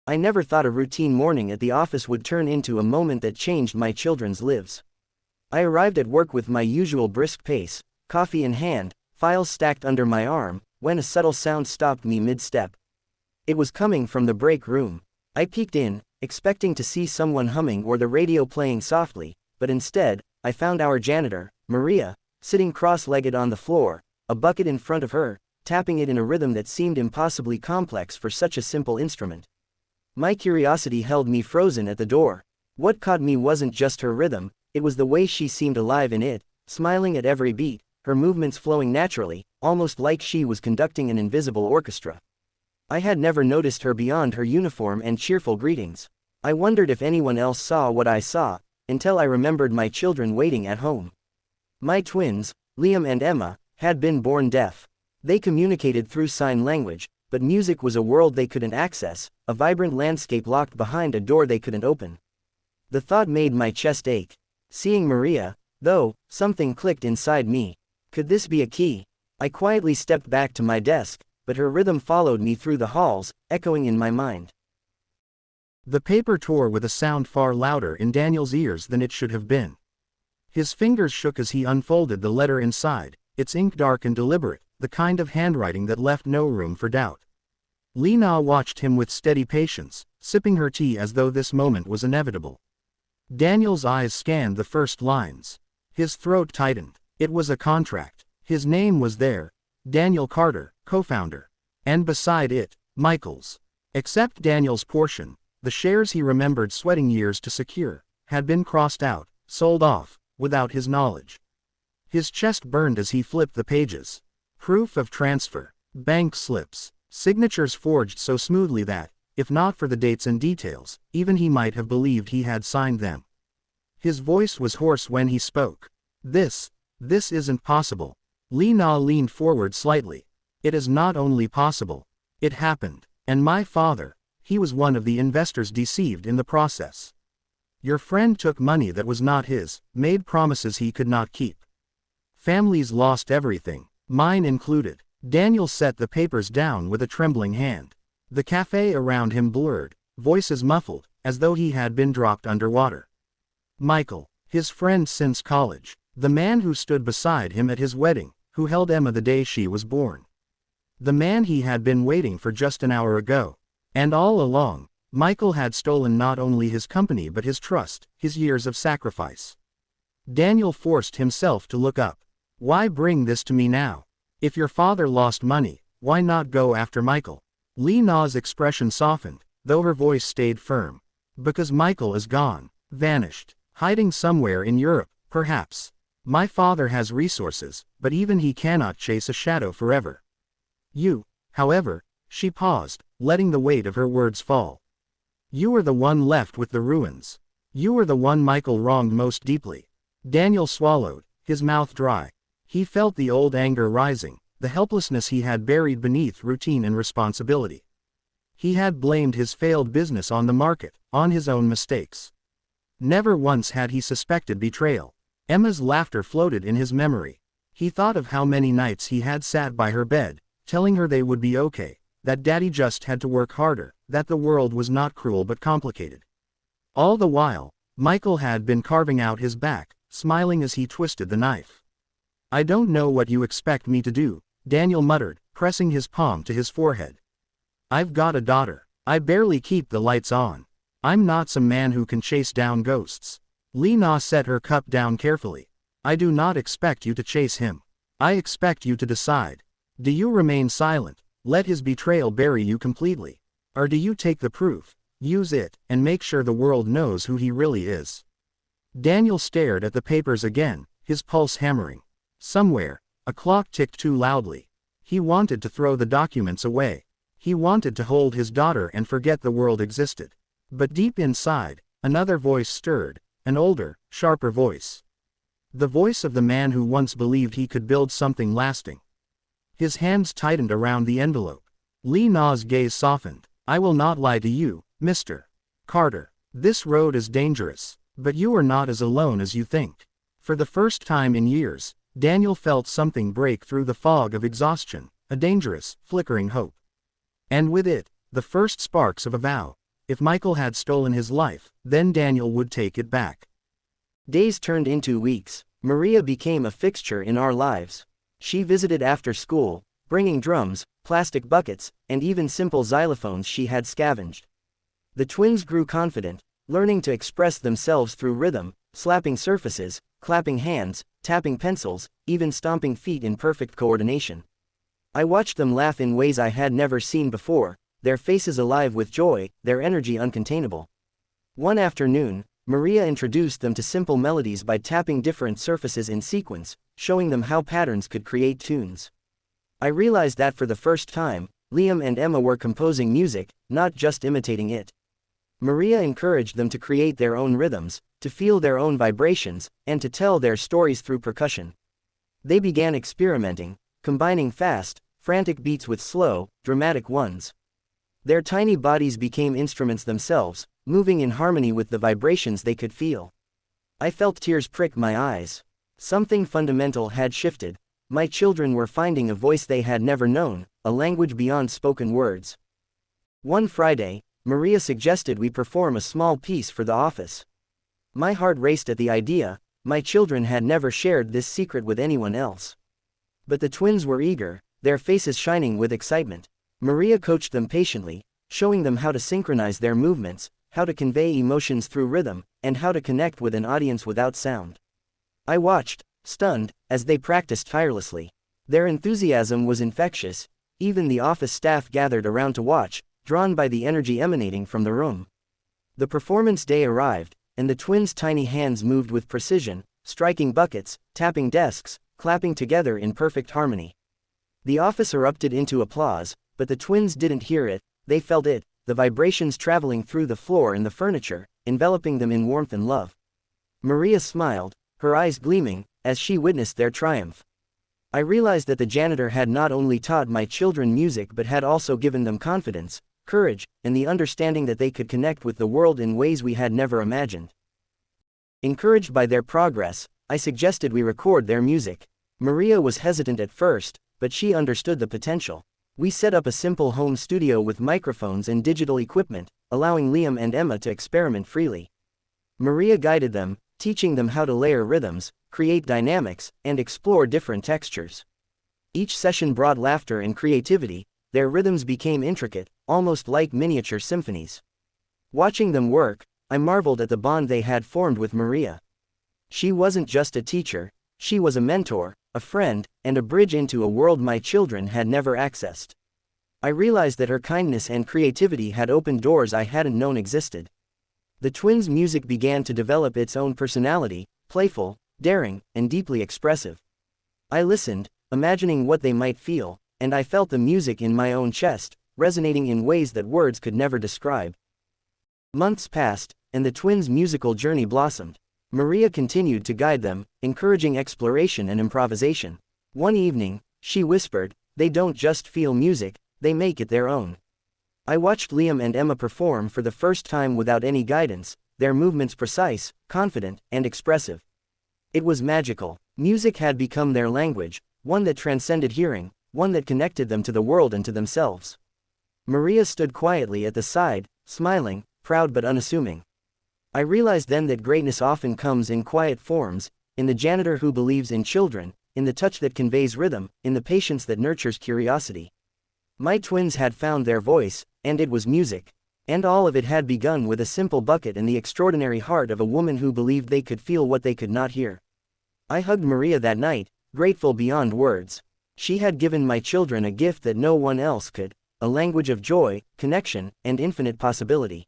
I never thought a routine morning at the office would turn into a moment that changed my children's lives. I arrived at work with my usual brisk pace, coffee in hand, files stacked under my arm, when a subtle sound stopped me mid-step. It was coming from the break room. I peeked in, expecting to see someone humming or the radio playing softly, but instead, I found our janitor, Maria, sitting cross-legged on the floor, a bucket in front of her, tapping it in a rhythm that seemed impossibly complex for such a simple instrument. My curiosity held me frozen at the door. What caught me wasn't just her rhythm, it was the way she seemed alive in it, smiling at every beat, her movements flowing naturally, almost like she was conducting an invisible orchestra. I had never noticed her beyond her uniform and cheerful greetings. I wondered if anyone else saw what I saw, until I remembered my children waiting at home. My twins, Liam and Emma, had been born deaf. They communicated through sign language, but music was a world they couldn't access, a vibrant landscape locked behind a door they couldn't open. The thought made my chest ache. Seeing Maria, though, something clicked inside me. Could this be a key? I quietly stepped back to my desk, but her rhythm followed me through the halls, echoing in my mind. The paper tore with a sound far louder in Daniel's ears than it should have been. His fingers shook as he unfolded the letter inside, its ink dark and deliberate, the kind of handwriting that left no room for doubt. Lena watched him with steady patience, sipping her tea as though this moment was inevitable. Daniel's eyes scanned the first lines. His throat tightened. It was a contract. His name was there. Daniel Carter, co-founder. And beside it, Michael's. Except Daniel's portion, the shares he remembered sweating years to secure, had been crossed out, sold off, without his knowledge. His chest burned as he flipped the pages. Proof of transfer. Bank slips. Signatures forged so smoothly that, if not for the dates and details, even he might have believed he had signed them. His voice was hoarse when he spoke. This isn't possible. Lena leaned forward slightly. It is not only possible. It happened. And my father, he was one of the investors deceived in the process. Your friend took money that was not his, made promises he could not keep. Families lost everything, mine included. Daniel set the papers down with a trembling hand. The cafe around him blurred, voices muffled, as though he had been dropped underwater. Michael, his friend since college, the man who stood beside him at his wedding, who held Emma the day she was born. The man he had been waiting for just an hour ago. And all along, Michael had stolen not only his company but his trust, his years of sacrifice. Daniel forced himself to look up. Why bring this to me now? If your father lost money, why not go after Michael? Lena's expression softened, though her voice stayed firm. Because Michael is gone, vanished, hiding somewhere in Europe, perhaps. My father has resources, but even he cannot chase a shadow forever. You, however, she paused, letting the weight of her words fall. You are the one left with the ruins. You are the one Michael wronged most deeply. Daniel swallowed, his mouth dry. He felt the old anger rising, the helplessness he had buried beneath routine and responsibility. He had blamed his failed business on the market, on his own mistakes. Never once had he suspected betrayal. Emma's laughter floated in his memory. He thought of how many nights he had sat by her bed, telling her they would be okay, that daddy just had to work harder, that the world was not cruel but complicated. All the while, Michael had been carving out his back, smiling as he twisted the knife. I don't know what you expect me to do, Daniel muttered, pressing his palm to his forehead. I've got a daughter. I barely keep the lights on. I'm not some man who can chase down ghosts. Lena set her cup down carefully. I do not expect you to chase him. I expect you to decide. Do you remain silent, let his betrayal bury you completely? Or do you take the proof, use it, and make sure the world knows who he really is? Daniel stared at the papers again, his pulse hammering. Somewhere, a clock ticked too loudly. He wanted to throw the documents away. He wanted to hold his daughter and forget the world existed. But deep inside, another voice stirred, an older, sharper voice. The voice of the man who once believed he could build something lasting. His hands tightened around the envelope. Lena's gaze softened. I will not lie to you, Mr. Carter. This road is dangerous, but you are not as alone as you think. For the first time in years, Daniel felt something break through the fog of exhaustion, a dangerous, flickering hope. And with it, the first sparks of a vow. If Michael had stolen his life, then Daniel would take it back. Days turned into weeks. Maria became a fixture in our lives. She visited after school, bringing drums, plastic buckets, and even simple xylophones she had scavenged. The twins grew confident, learning to express themselves through rhythm, slapping surfaces, clapping hands, tapping pencils, even stomping feet in perfect coordination. I watched them laugh in ways I had never seen before, their faces alive with joy, their energy uncontainable. One afternoon, Maria introduced them to simple melodies by tapping different surfaces in sequence, showing them how patterns could create tunes. I realized that for the first time, Liam and Emma were composing music, not just imitating it. Maria encouraged them to create their own rhythms, to feel their own vibrations, and to tell their stories through percussion. They began experimenting, combining fast, frantic beats with slow, dramatic ones. Their tiny bodies became instruments themselves, moving in harmony with the vibrations they could feel. I felt tears prick my eyes. Something fundamental had shifted. My children were finding a voice they had never known, a language beyond spoken words. One Friday, Maria suggested we perform a small piece for the office. My heart raced at the idea. My children had never shared this secret with anyone else. But the twins were eager, their faces shining with excitement. Maria coached them patiently, showing them how to synchronize their movements, how to convey emotions through rhythm, and how to connect with an audience without sound. I watched, stunned, as they practiced tirelessly. Their enthusiasm was infectious. Even the office staff gathered around to watch, drawn by the energy emanating from the room. The performance day arrived, and the twins' tiny hands moved with precision, striking buckets, tapping desks, clapping together in perfect harmony. The office erupted into applause, but the twins didn't hear it, they felt it, the vibrations traveling through the floor and the furniture, enveloping them in warmth and love. Maria smiled, her eyes gleaming, as she witnessed their triumph. I realized that the janitor had not only taught my children music but had also given them confidence, courage, and the understanding that they could connect with the world in ways we had never imagined. Encouraged by their progress, I suggested we record their music. Maria was hesitant at first, but she understood the potential. We set up a simple home studio with microphones and digital equipment, allowing Liam and Emma to experiment freely. Maria guided them, teaching them how to layer rhythms, create dynamics, and explore different textures. Each session brought laughter and creativity. Their rhythms became intricate, almost like miniature symphonies. Watching them work, I marveled at the bond they had formed with Maria. She wasn't just a teacher, she was a mentor, a friend, and a bridge into a world my children had never accessed. I realized that her kindness and creativity had opened doors I hadn't known existed. The twins' music began to develop its own personality, playful, daring, and deeply expressive. I listened, imagining what they might feel, and I felt the music in my own chest, resonating in ways that words could never describe. Months passed, and the twins' musical journey blossomed. Maria continued to guide them, encouraging exploration and improvisation. One evening, she whispered, "They don't just feel music, they make it their own." I watched Liam and Emma perform for the first time without any guidance, their movements precise, confident, and expressive. It was magical. Music had become their language, one that transcended hearing, one that connected them to the world and to themselves. Maria stood quietly at the side, smiling, proud but unassuming. I realized then that greatness often comes in quiet forms, in the janitor who believes in children, in the touch that conveys rhythm, in the patience that nurtures curiosity. My twins had found their voice, and it was music. And all of it had begun with a simple bucket and the extraordinary heart of a woman who believed they could feel what they could not hear. I hugged Maria that night, grateful beyond words. She had given my children a gift that no one else could, a language of joy, connection, and infinite possibility.